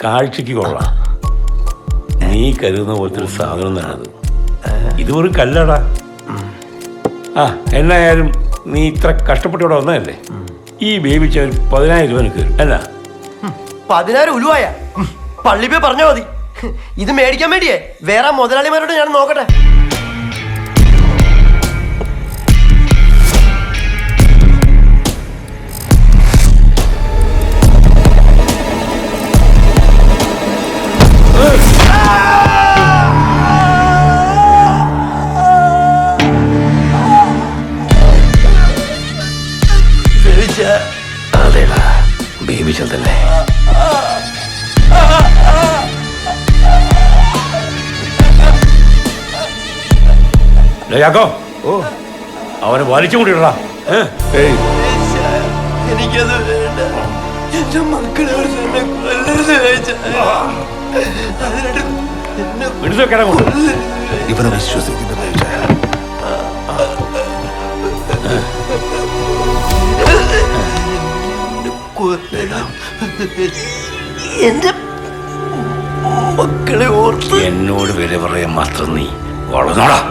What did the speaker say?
കാഴ്ചക്ക് കൊള്ളാം. നീ കരുതുന്ന പോലത്തെ ഒരു സാധനം തന്നെയത്. ഇത് ഒരു കല്ലടാ. ആ എന്നായാലും നീ ഇത്ര കഷ്ടപ്പെട്ട് ഇവിടെ വന്നതല്ലേ, ഈ ബേബിച്ച ഒരു 10,000 രൂപ എനിക്ക് തരും. എന്നാ 10,000 ഉലുവായ? പള്ളി പോയി പറഞ്ഞാൽ മതി. ഇത് മേടിക്കാൻ വേണ്ടിയേ വേറെ മുതലാളിമാരോട് ഞാൻ നോക്കട്ടെ. അതേടാ ബേബിച്ച തന്നെ. യാക്കോ, ഓ അവനെ വലിച്ചു കൂട്ടിയിടാ. എനിക്കത് വേണ്ട. എന്റെ മക്കളെ ഇവനെ വിശ്വസിക്കുന്ന എന്റെ മക്കളെ ഓർത്ത് എന്നോട് വില പറയാൻ മാത്രം നീ വളർന്നോടാ.